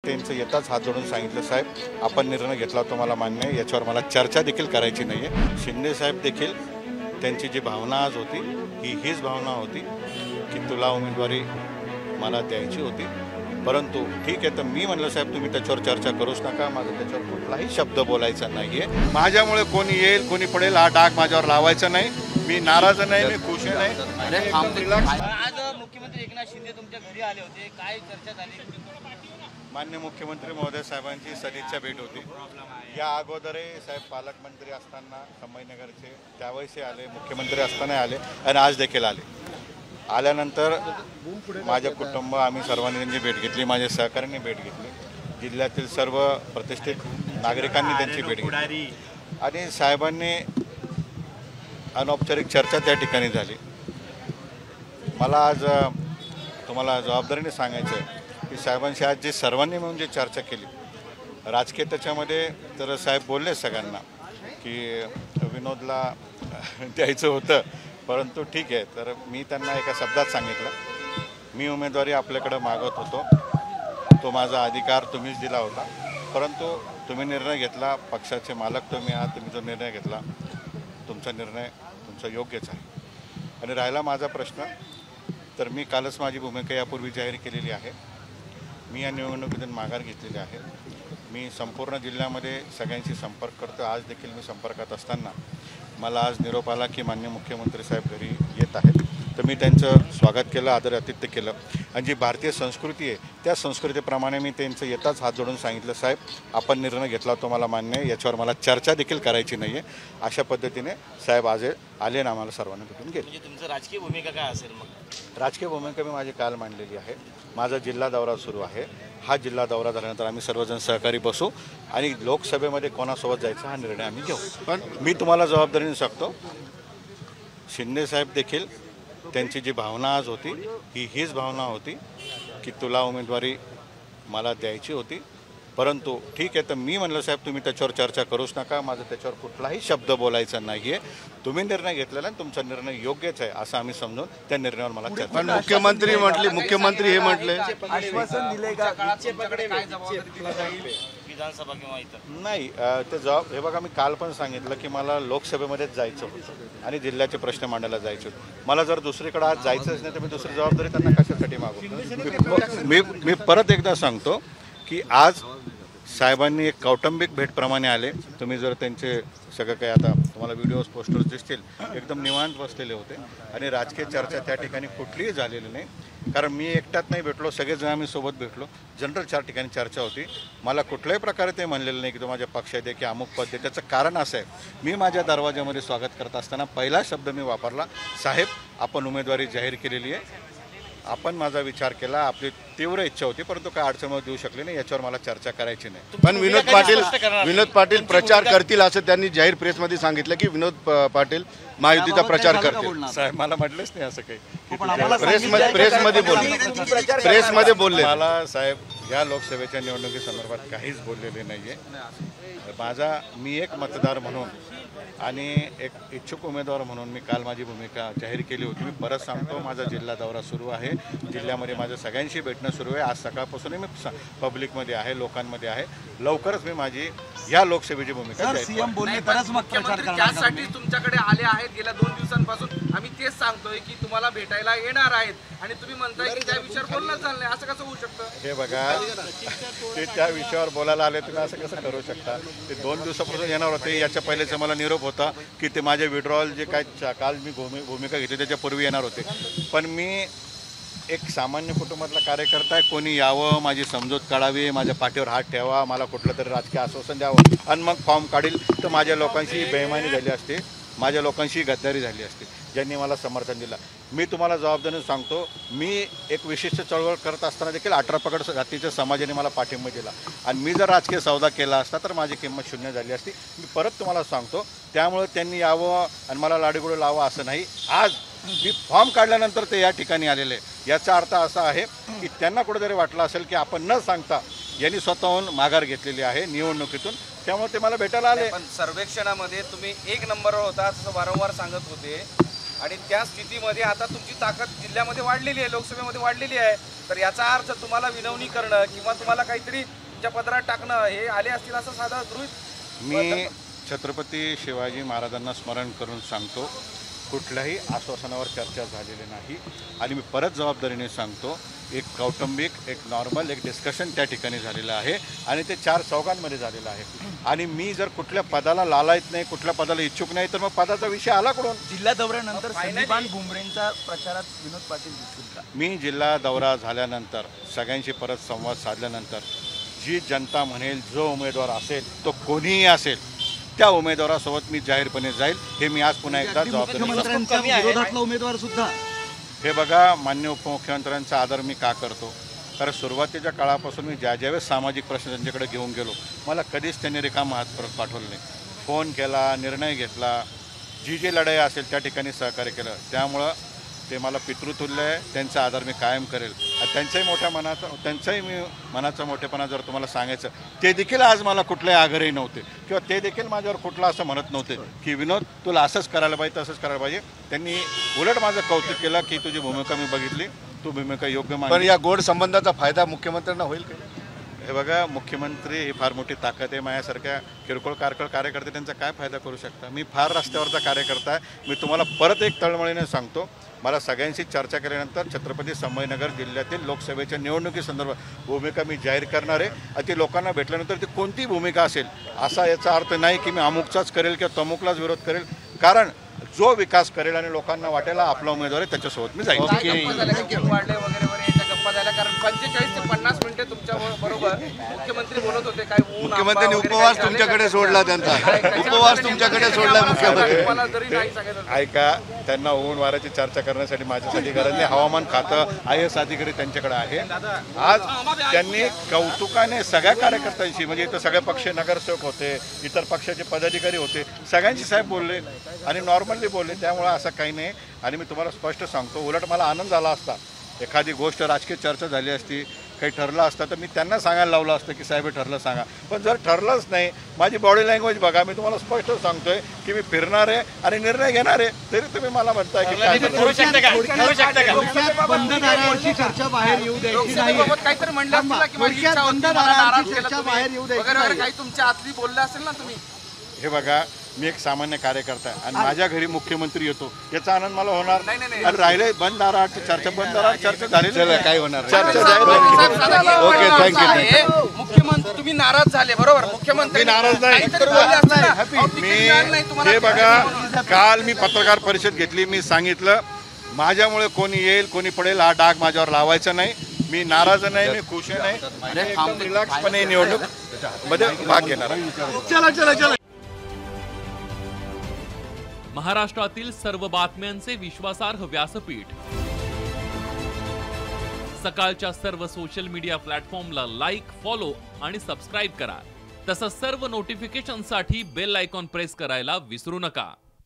त्यांचं येताच हात जोडून सांगितलं, साहेब आपण निर्णय घेतला तो मला मान्य आहे, याच्यावर मला चर्चा देखील करायची नाही आहे. शिंदे साहेब देखील त्यांची जी भावना आज होती हीच भावना होती की तुला उमेदवारी मला द्यायची होती, परंतु ठीक आहे. तर मी म्हणलं साहेब तुम्ही त्याच्यावर चर्चा करूच नका, माझा त्याच्यावर कुठलाही शब्द बोलायचा नाही आहे. माझ्यामुळे कोणी येईल कोणी पडेल हा डाग माझ्यावर लावायचा नाही. मी नाराज नाही, मी खुश नाही. आज मुख्यमंत्री एकनाथ शिंदे तुमच्या घरी आले होते, काय चर्चा झाली? मान्य मुख्यमंत्री महोदय साहेबांची सदिच्छा भेट होती. या अगोदरही साहेब पालकमंत्री असताना संभाजीनगरचे त्यावेळेस आले, मुख्यमंत्री असताना आले आणि आज देखील आले. आल्यानंतर माझे कुटुंब आम्ही सर्वांनी त्यांची भेट घेतली, माझे सहकाऱ्यांनी भेट घेतली, जिल्ह्यातील सर्व प्रतिष्ठित नागरिकांनी त्यांची भेट घेतली आणि साहेबांनी अनौपचारिक चर्चा त्या ठिकाणी झाली. मला आज तुम्हाला जबाबदारीने सांगायचं आहे की साहेबांशी आज जे सर्वांनी मिळून जी चर्चा केली राजकीय त्याच्यामध्ये, तर साहेब बोलले सगळ्यांना की विनोदला द्यायचं होतं, परंतु ठीक आहे. तर मी त्यांना एका शब्दात सांगितलं, मी उमेदवारी आपल्याकडं मागत होतो, तो माझा अधिकार तुम्हीच दिला होता, परंतु तुम्ही निर्णय घेतला, पक्षाचे मालक तुम्ही आहात, तुम्ही जो निर्णय घेतला तुमचा निर्णय तुमचा योग्यच आहे. आणि राहिला माझा प्रश्न, तर मी कालच माझी भूमिका यापूर्वी जाहीर केलेली आहे. मी या निवडणुकीतून माघार घेतलेली आहे. मी संपूर्ण जिल्ह्यामध्ये सगळ्यांशी संपर्क करतो. आज देखील मी संपर्कात असताना मला आज निरोप आला की माननीय मुख्यमंत्री साहेब घरी येत आहेत. तर मी त्यांचं स्वागत केलं, आदर आतिथ्य केलं आणि जी भारतीय संस्कृती आहे त्या संस्कृतीप्रमाणे मी त्यांचं येताच हात जोडून सांगितलं, साहेब आपण निर्णय घेतला तो मला मान्य आहे, याच्यावर मला चर्चा देखील करायची नाही आहे. अशा पद्धतीने साहेब आज आले ना आम्हाला सर्वांना भेटून गेले. म्हणजे तुमचं राजकीय भूमिका काय असेल? मग राजकीय भूमिका मी माझी काल मांडलेली आहे. माझा जिल्हा दौरा सुरू आहे. हा जिल्हा दौरा झाल्यानंतर आम्ही सर्वजण सहकारी बसू आणि लोकसभेमध्ये कोणासोबत जायचा हा निर्णय आम्ही घेऊ. पण मी तुम्हाला जबाबदारीने सांगतो, शिंदे साहेब देखील त्यांची जी भावना आज होती हीच भावना होती की तुला उमेदवारी मला द्यायची होती, परंतु ठीक आहे. तर मी म्हणलं साहेब तुम्ही त्याच्यावर चर्चा करूच नका, माझा त्याच्यावर कुठलाही शब्द बोलायचा नाही आहे. तुम्ही निर्णय घेतलेला आणि तुमचा निर्णय योग्यच आहे असं आम्ही समजून त्या निर्णयावर मला चर्चा. पण मुख्यमंत्री हे म्हटले आश्वासन दिले का विधानसभा किंवा इतर? नाही, ते जबाब हे बघा, मी काल पण सांगितलं की मला लोकसभेमध्येच जायचं होतं आणि जिल्ह्याचे प्रश्न मांडायला जायचे होते. मला जर दुसरीकडे आज जायचंच नाही तर मी दुसरी जबाबदारी त्यांना कशासाठी मागू? मी परत एकदा सांगतो की आज साहेबांनी एक कौटुंबिक भेटप्रमाणे आले. तुम्ही जर त्यांचे सगळं काही आता तुम्हाला व्हिडिओज पोस्टर्स दिसतील, एकदम निवांत बसलेले होते आणि राजकीय चर्चा त्या ठिकाणी कुठलीही झालेली नाही. कारण मी एकट्यात नाही भेटलो, सगळेजण आम्ही सोबत भेटलो. जनरल 4 ठिकाणी चर्चा होती. मला कुठल्याही प्रकारे ते म्हणलेलं नाही की तो माझ्या पक्षात आहे की अमुक पद आहे. त्याचं कारण असं आहे, मी माझ्या दरवाज्यामध्ये स्वागत करत असताना पहिला शब्द मी वापरला, साहेब आपण उमेदवारी जाहीर केलेली आहे, आपण माझा विचार केला, आपली तीव्र इच्छा होती परंतु काय अडचण देऊ शकले नाही, याच्यावर मला चर्चा करायची नाही. पण विनोद पाटील प्रचार करतील असं त्यांनी जाहीर प्रेसमध्ये सांगितलं की विनोद पाटील महायुतीचा प्रचार करतील. साहेब मला म्हटलेच नाही असं काही. प्रेसमध्ये बोलले. मला साहेब या लोकसभेच्या निवडणुकीसंदर्भात काहीच बोललेले नाही आहे. मी एक मतदार म्हणून आणि एक इच्छुक उमेदवार म्हणून मी काल माझी भूमिका जाहीर केली होती. मी परत सांगतो, माझा जिल्हा दौरा सुरू आहे. जिल्ह्यामध्ये माझं सगळ्यांशी भेटणं सुरू आहे. आज सकाळपासून मी पब्लिकमध्ये आहे, लोकांमध्ये आहे. लवकरच मी माझी या लोकसभेची भूमिका सीएम बोलले तरच मग प्रचार करणार. त्यासाठी तुमच्याकडे आले आहेत गेल्या 2 दिवसांपासून. आम्ही तेच सांगतोय की तुम्हाला भेटायला येणार आहेत आणि तुम्ही म्हणताय की त्या विषयावर बोलणं चाललंय, असं कसं होऊ शकतं? हे बघा, ते त्या विषयावर बोलायला आले, तुम्ही असं कसं करू शकता? ते 2 दिवसापासून येणार होते. याच्या पहिलेच मला निरोप होता की ते माझे विड्रॉल जे काय काल मी भूमिका घेतली त्याच्यापूर्वी येणार होते. पण मी एक सामान्य कुटुंबातला कार्यकर्ता आहे. कोणी यावं, माझी समजूत काढावी, माझ्या पाठीवर हात ठेवा, मला कुठलं तरी राजकीय आश्वासन द्यावं आणि मग फॉर्म काढील, तर माझ्या लोकांशी बेईमानी झाली असते, माझ्या लोकांशी गद्दारी झाली असते ज्यांनी मला समर्थन दिलं. मी तुम्हाला जबाबदारीने सांगतो, मी एक विशिष्ट चळवळ करत असताना देखील 18 पगड जातीच्या समाजाने मला पाठिंबा दिला आणि मी जर राजकीय सौदा केला असता तर माझी किंमत शून्य झाली असती. मी परत तुम्हाला सांगतो, त्यामुळे त्यांनी यावं आणि मला लाडीगुडी लावं असं नाही. आज मी फॉर्म काढल्यानंतर ते या ठिकाणी आलेले, याचा अर्थ असा आहे की त्यांना कुठेतरी वाटलं असेल की आपण न सांगता यांनी स्वतःहून माघार घेतलेली आहे निवडणुकीतून, त्यामुळे ते मला भेटायला आले. पण सर्वेक्षणामध्ये तुम्ही 1 नंबरवर होता असं वारंवार सांगत होते. आणि त्या स्थितीमध्ये आता तुमची ताकद जिल्ह्यामध्ये वाढलेली आहे, लोकसभेमध्ये वाढलेली आहे. तर याचा अर्थ तुम्हाला विनवणी करणं किंवा तुम्हाला काहीतरी तुमच्या पदरात टाकणं हे आले असतील असं साधा गृहीत. मी छत्रपती शिवाजी महाराजांना स्मरण करून सांगतो, कुठल्याही आश्वासनावर चर्चा झालेली नाही. आणि मी परत जबाबदारीने सांगतो, एक कौटुंबिक, एक नॉर्मल, एक डिस्कशन त्या ठिकाणी झालेलं आहे आणि ते 4 चौघांमध्ये झालेलं आहे. आणि मी जर कुठल्या पदाला लालायत नाही, कुठल्या पदाला इच्छुक नाही, तर मग पदाचा विषय आला कुठून? जिल्हा दौऱ्यानंतर संदीपान भुमरेंचा प्रचारात विनोद पाटील दिसतील का? मी जिल्हा दौरा झाल्यानंतर सगळ्यांशी परत संवाद साधल्यानंतर जी जनता म्हणेल, जो उमेदवार असेल तो कोणीही असेल, त्या उमेदवारासोबत मी जाहीरपणे जाईल. हे मी आज पुन्हा एकदा जबाबदारी. मुख्यमंत्र्यांच्या विरोधातला उमेदवार सुद्धा हे बघा, मान्य उपमुख्यमंत्र्यांचा आदर मी का करतो? कारण सुरुवातीच्या काळापासून मी ज्यावेळेस सामाजिक प्रश्न त्यांच्याकडे घेऊन गेलो, मला कधीच त्यांनी रिकामा हात परत पाठवलं नाही. फोन केला, निर्णय घेतला, जी लढाई असेल त्या ठिकाणी सहकार्य केलं. त्यामुळं ते मला पितृतुल्य आहे. त्यांचा आदर मी कायम करेल. त्यांचाही मी मनाचा मोठेपणा जर तुम्हाला सांगायचं, ते देखील आज मला कुठलाही आग्रही नव्हते किंवा ते देखील माझ्यावर कुठला असं म्हणत नव्हते की विनोद तुला असंच करायला पाहिजे, तसंच करायला पाहिजे. त्यांनी उलट माझं कौतुक केलं की तुझी भूमिका मी बघितली, तू भूमिका योग्य पण मानली. या गोड संबंधाचा फायदा मुख्यमंत्र्यांना होईल का? हे बघा, मुख्यमंत्री ही फार मोठी ताकद आहे. माझ्यासारख्या किरकोळ कार्यकर्ते त्यांचा काय फायदा करू शकता? मी फार रस्त्यावरचा कार्यकर्ता आहे. मी तुम्हाला परत एक तळमळीने सांगतो, मला सगळ्यांशी चर्चा केल्यानंतर छत्रपती संभाजीनगर जिल्ह्यातील लोकसभेच्या निवडणुकीसंदर्भात भूमिका मी जाहीर करणार आहे. आणि ती लोकांना भेटल्यानंतर ती कोणती भूमिका असेल असा याचा अर्थ नाही की मी अमुकचाच करेल किंवा तमुकलाच विरोध करेल. कारण जो विकास करेल आणि लोकांना वाटेल आपला उमेदवार आहे, त्याच्यासोबत मी जाईल. काय गप्पा झाल्या का? फोन वाढले वगैरे वगैरे याच्या गप्पा झाल्या? कारण 45 ते 50 मिनिटे तुमच्या बरोबर मुख्यमंत्री बोलत होते. काय ऊन, आंबा मुख्यमंत्र्यांनी वगैरे उपवास काही तुमच्याकडे झाले का? सोडला त्यांचा. उपवास तुमच्याकडे सोडला मुख्यमंत्री. तुम्हाला जरी नाही सांगितलं ऐका, त्यांना ऊन वाऱ्याची चर्चा करण्यासाठी माझ्यासाठी गरज नाही. हवामान खातं, IAS अधिकारी त्यांच्याकडे आहे. आज त्यांनी कौतुकाने सगळ्या कार्यकर्त्यांशी, म्हणजे इथं सगळे पक्षी नगरसेवक होते, इतर पक्षाचे पदाधिकारी होते, सगळ्यांशी साहेब बोलले आणि नॉर्मली बोलले. त्यामुळं असं काही नाही. आणि मी तुम्हाला स्पष्ट सांगतो, उलट मला आनंद झाला असता एखादी गोष्ट राजकीय चर्चा झाली असती, काही ठरलं असतं तर मी त्यांना सांगायला लावलं असतं की साहेब ठरलं सांगा. पण जर ठरलंच नाही, माझी बॉडी लँग्वेज बघा, मी तुम्हाला स्पष्ट सांगतोय की मी फिरणार आहे आणि निर्णय घेणार आहे. तरी तुम्ही मला म्हणताय की काय बंद दारांची चर्चा बाहेर येऊ द्यायची नाही. लोकसभेबाबत काहीतरी म्हणलं असतील ना, की माझी थोडक्यात इच्छा होती, बंद मला दारांची नाराज केलं चर्चा तुम्ही, बाहेर येऊ द्यायची वगैरे वगैरे नाही. काही तुमच्या आतली बोललं असेल ना तुम्ही. हे बघा, मी एक सामान्य कार्यकर्ता आहे आणि माझ्या घरी मुख्यमंत्री येतो याचा आनंद मला होणार. नाही. आणि राहिले बंद दाराची चर्चा, बंद दाराची चर्चा झाली, काय होणार नाही. चर्चा साहेब, ओके, साहेब, थँक्यू. मुख्यमंत्री तुम्ही नाराज झाले, बरोबर? मुख्यमंत्री मी नाराज नाही. काहीतरी बोलले असतील ना. अहो, तिकीट मिळालं नाही तुम्हाला. हे बघा, काल मी पत्रकार परिषद घेतली, मी सांगितलं माझ्यामुळे कोणी येईल कोणी पडेल हा डाग माझ्यावर लावायचा नाही. मी नाराज नाही, मी खुश नाही. मी एकदम रिलॅक्सपणे निवडणूक मध्ये भाग घेणार आहे. महाराष्ट्रातील सर्व बातम्यांचे विश्वासार्ह व्यासपीठ, सकाळच्या सर्व सोशल मीडिया प्लॅटफॉर्मला लाईक, फॉलो आणि सबस्क्राईब करा. तसंच सर्व नोटिफिकेशनसाठी बेल आयकॉन प्रेस करायला विसरू नका.